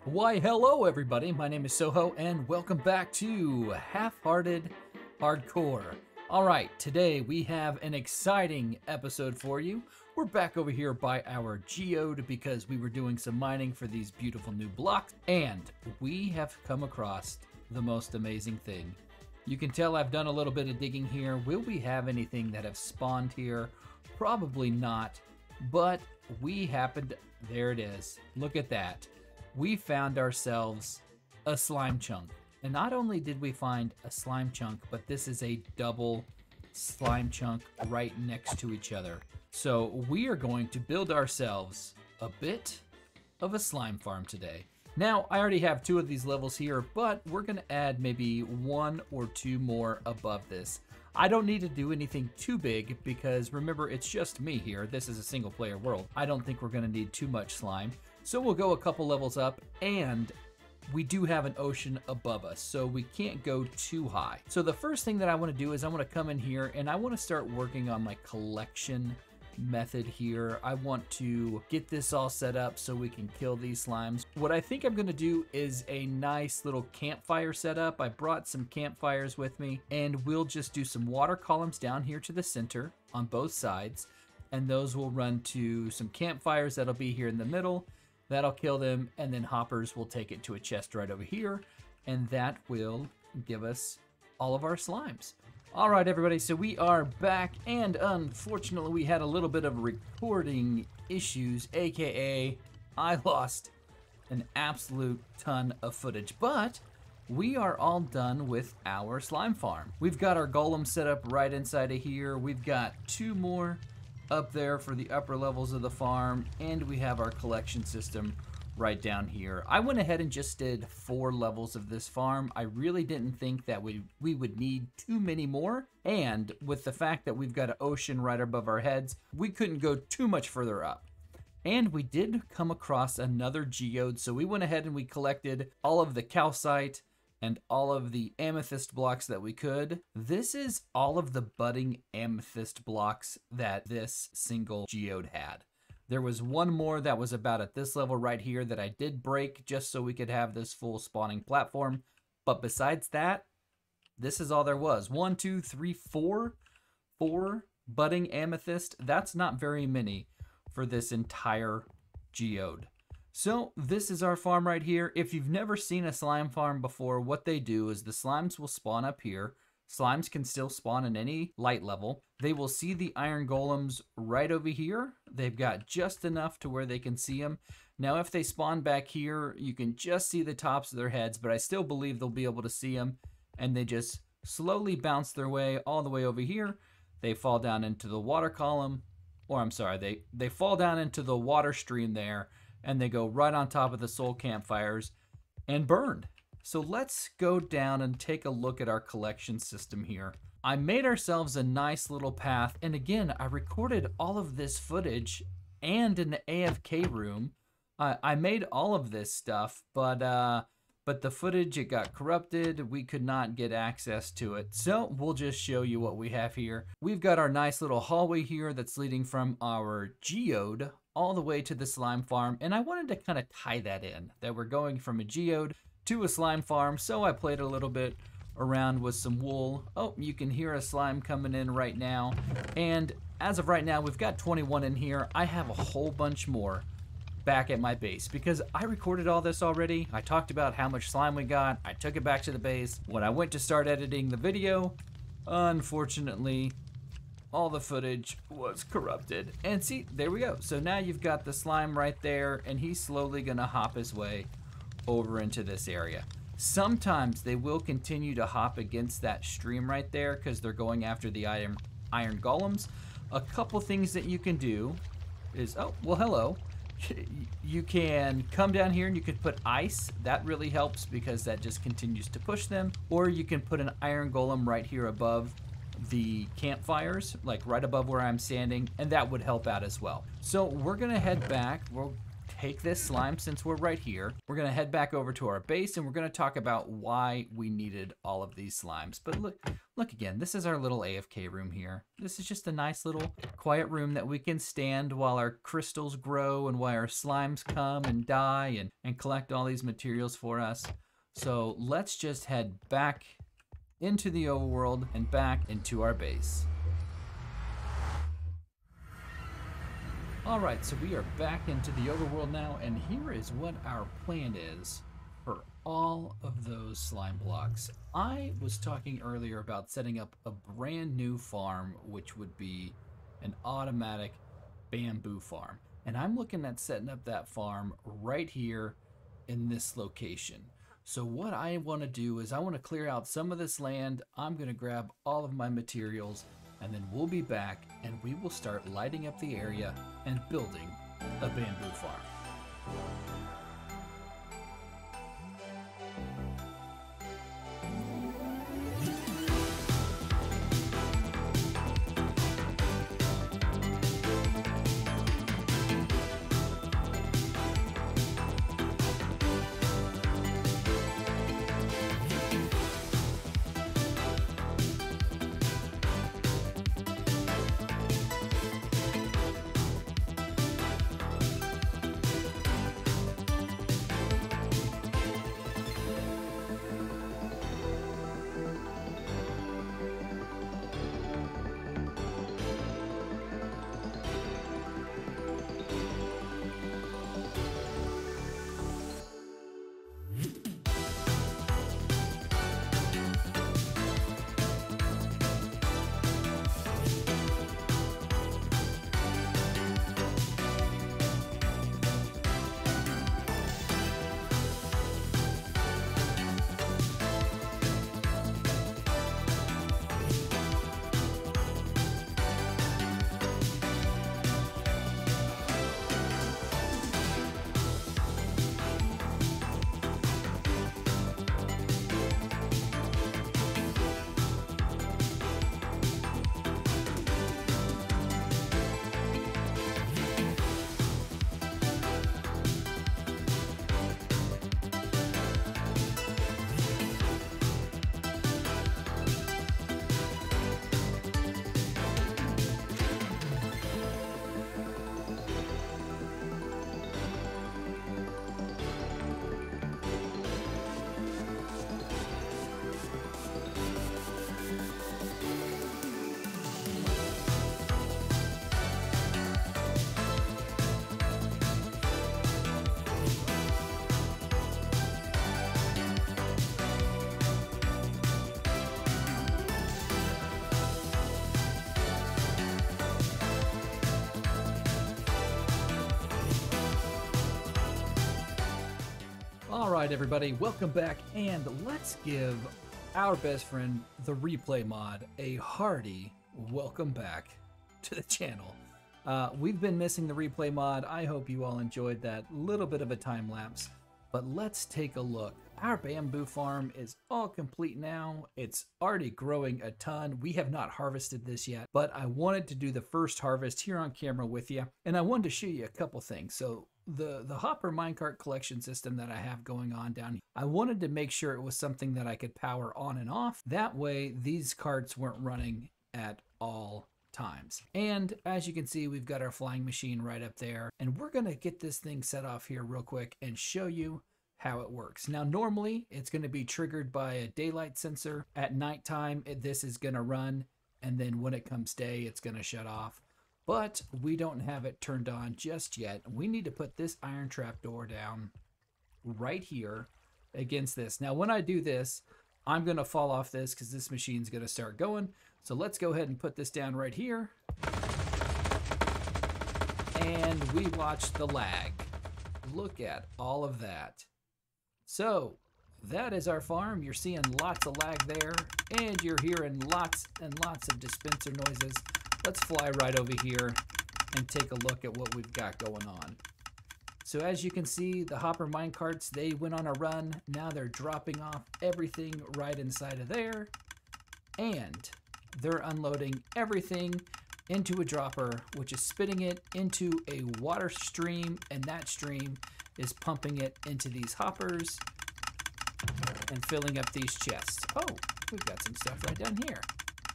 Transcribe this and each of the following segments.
Why, hello everybody, my name is Soho and welcome back to Half-Hearted Hardcore. Alright, today we have an exciting episode for you. We're back over here by our geode because we were doing some mining for these beautiful new blocks, and we have come across the most amazing thing. You can tell I've done a little bit of digging here. Will we have anything that have spawned here? Probably not, but we happened, there it is, look at that. We found ourselves a slime chunk. And not only did we find a slime chunk, but this is a double slime chunk right next to each other. So we are going to build ourselves a bit of a slime farm today. Now, I already have 2 of these levels here, but we're gonna add maybe 1 or 2 more above this. I don't need to do anything too big because remember, it's just me here. This is a single player world. I don't think we're gonna need too much slime. So we'll go a couple levels up, and we do have an ocean above us, so we can't go too high. So the first thing that I want to do is I want to come in here and I want to start working on my collection method here. I want to get this all set up so we can kill these slimes. What I think I'm going to do is a nice little campfire setup. I brought some campfires with me, and we'll just do some water columns down here to the center on both sides, and those will run to some campfires that'll be here in the middle. That'll kill them, and then hoppers will take it to a chest right over here, and that will give us all of our slimes. All right, everybody, so we are back, and unfortunately we had a little bit of recording issues, aka I lost an absolute ton of footage, but we are all done with our slime farm. We've got our golem set up right inside of here. We've got 2 more up there for the upper levels of the farm, and we have our collection system right down here. I went ahead and just did 4 levels of this farm. I really didn't think that we would need too many more, and with the fact that we've got an ocean right above our heads, we couldn't go too much further up. And we did come across another geode, so we went ahead and we collected all of the calcite and all of the amethyst blocks that we could. This is all of the budding amethyst blocks that this single geode had. There was 1 more that was about at this level right here that I did break just so we could have this full spawning platform. But besides that, this is all there was. 1, 2, 3, 4 budding amethyst. That's not very many for this entire geode. So this is our farm right here. If you've never seen a slime farm before, what they do is the slimes will spawn up here. Slimes can still spawn in any light level. They will see the iron golems right over here. They've got just enough to where they can see them. Now, if they spawn back here, you can just see the tops of their heads, but I still believe they'll be able to see them. And they just slowly bounce their way all the way over here. They fall down into the water column, or I'm sorry, they fall down into the water stream there, and they go right on top of the soul campfires and burned. So let's go down and take a look at our collection system here. I made ourselves a nice little path, and again, I recorded all of this footage and in the AFK room. I made all of this stuff, but the footage, it got corrupted. We could not get access to it. So we'll just show you what we have here. We've got our nice little hallway here that's leading from our geode all the way to the slime farm, and I wanted to kind of tie that in, that we're going from a geode to a slime farm, so I played a little bit around with some wool. Oh, you can hear a slime coming in right now, and as of right now, we've got 21 in here. I have a whole bunch more back at my base because I recorded all this already. I talked about how much slime we got. I took it back to the base. When I went to start editing the video, unfortunately, all the footage was corrupted. And see, there we go. So now you've got the slime right there, and he's slowly gonna hop his way over into this area. Sometimes they will continue to hop against that stream right there because they're going after the iron golems. A couple things that you can do is, oh, well, hello. You can come down here and you can put ice. That really helps because that just continues to push them. Or you can put an iron golem right here above the campfires, like right above where I'm standing, and that would help out as well. So we're gonna head back. We'll take this slime, since we're right here. We're gonna head back over to our base and we're gonna talk about why we needed all of these slimes. But look again, this is our little AFK room here. This is just a nice little quiet room that we can stand while our crystals grow and while our slimes come and die and collect all these materials for us. So let's just head back into the overworld and back into our base. All right, so we are back into the overworld now, and here is what our plan is for all of those slime blocks. I was talking earlier about setting up a brand new farm, which would be an automatic bamboo farm. And I'm looking at setting up that farm right here in this location. So what I want to do is I want to clear out some of this land. I'm going to grab all of my materials, and then we'll be back and we will start lighting up the area and building a bamboo farm. All right, everybody, welcome back, and let's give our best friend, the replay mod, a hearty welcome back to the channel. We've been missing the replay mod. I hope you all enjoyed that little bit of a time lapse, but let's take a look. Our bamboo farm is all complete now. It's already growing a ton. We have not harvested this yet, but I wanted to do the first harvest here on camera with you, and I wanted to show you a couple things. So the hopper minecart collection system that I have going on down here, I wanted to make sure it was something that I could power on and off. That way these carts weren't running at all times. And as you can see, we've got our flying machine right up there, and we're gonna get this thing set off here real quick and show you how it works. Now normally it's going to be triggered by a daylight sensor. At nighttime this is going to run, and then when it comes day it's going to shut off. But we don't have it turned on just yet. We need to put this iron trap door down right here against this. Now when I do this, I'm going to fall off this because this machine's going to start going. So let's go ahead and put this down right here. And we watch the lag. Look at all of that. So that is our farm. You're seeing lots of lag there, and you're hearing lots and lots of dispenser noises. Let's fly right over here and take a look at what we've got going on. So as you can see, the hopper minecarts, they went on a run. Now they're dropping off everything right inside of there, and they're unloading everything into a dropper, which is spitting it into a water stream, and that stream is pumping it into these hoppers and filling up these chests. Oh, we've got some stuff right down here.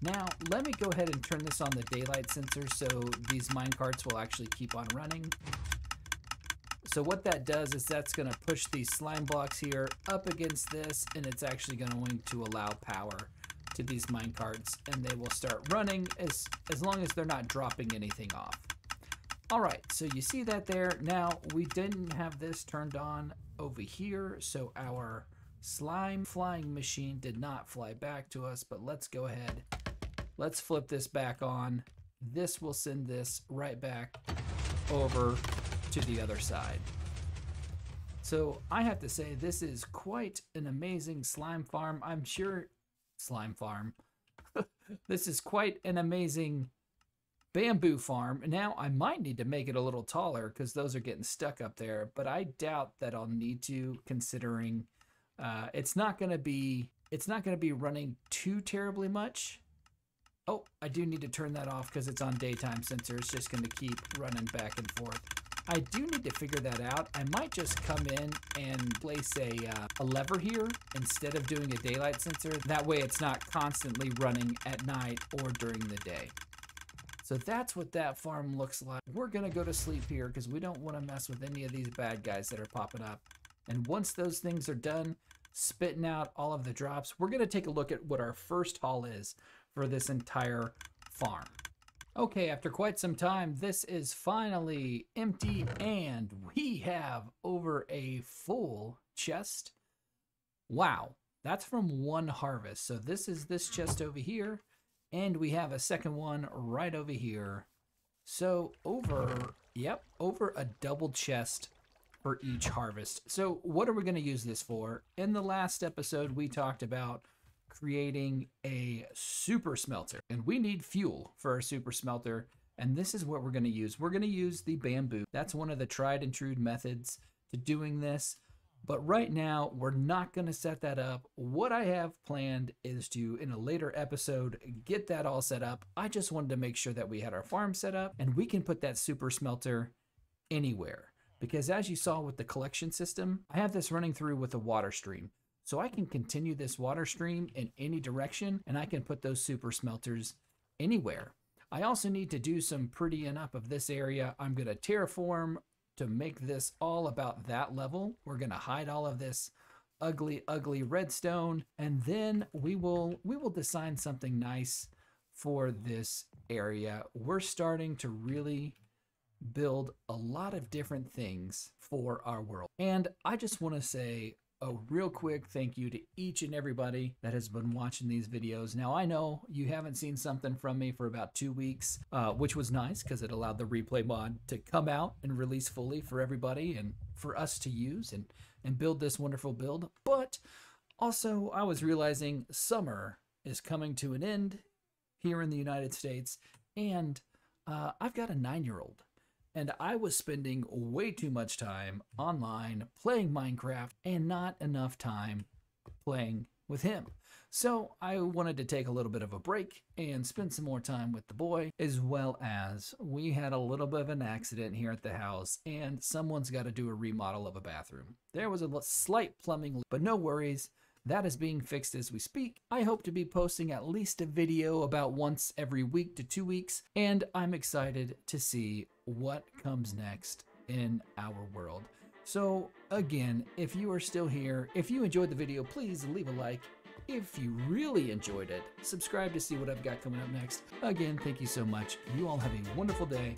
Now, let me go ahead and turn this on the daylight sensor so these minecarts will actually keep on running. So what that does is that's going to push these slime blocks here up against this, and it's actually going to allow power to these minecarts, and they will start running as long as they're not dropping anything off. All right, so you see that there. Now, we didn't have this turned on over here, so our slime flying machine did not fly back to us, but let's go ahead. Let's flip this back on. This will send this right back over to the other side. So I have to say, this is quite an amazing slime farm. I'm sure slime farm. This is quite an amazing bamboo farm. Now I might need to make it a little taller because those are getting stuck up there, but I doubt that I'll need to, considering it's not going to be running too terribly much. Oh, I do need to turn that off because it's on daytime sensor. It's just going to keep running back and forth. I do need to figure that out. I might just come in and place a lever here instead of doing a daylight sensor. That way it's not constantly running at night or during the day. So that's what that farm looks like. We're gonna go to sleep here because we don't want to mess with any of these bad guys that are popping up. And once those things are done, spitting out all of the drops, we're gonna take a look at what our first haul is for this entire farm. Okay, after quite some time, this is finally empty, and we have over a full chest. Wow, that's from one harvest. So this is this chest over here, and we have a second one right over here. So over a double chest for each harvest. So what are we going to use this for? In the last episode, we talked about creating a super smelter, and we need fuel for our super smelter, and this is what we're going to use. We're going to use the bamboo. That's one of the tried and true methods to doing this, but right now we're not going to set that up. What I have planned is to, in a later episode, get that all set up. I just wanted to make sure that we had our farm set up and we can put that super smelter anywhere, because as you saw with the collection system, I have this running through with a water stream. So I can continue this water stream in any direction, and I can put those super smelters anywhere. I also need to do some prettying up of this area. I'm going to terraform to make this all about that level. We're going to hide all of this ugly, ugly redstone, and then we will design something nice for this area. We're starting to really build a lot of different things for our world. And I just want to say a real quick thank you to each and everybody that has been watching these videos. Now, I know you haven't seen something from me for about 2 weeks, which was nice because it allowed the replay mod to come out and release fully for everybody and for us to use and build this wonderful build. But also, I was realizing summer is coming to an end here in the United States, and I've got a 9-year-old. And I was spending way too much time online playing Minecraft and not enough time playing with him. So I wanted to take a little bit of a break and spend some more time with the boy, as well as we had a little bit of an accident here at the house and someone's got to do a remodel of a bathroom. There was a slight plumbing leak, but no worries. That is being fixed as we speak. I hope to be posting at least a video about once every week to 2 weeks, and I'm excited to see what comes next in our world. So again, if you are still here, if you enjoyed the video, please leave a like. If you really enjoyed it, subscribe to see what I've got coming up next. Again, thank you so much. You all have a wonderful day.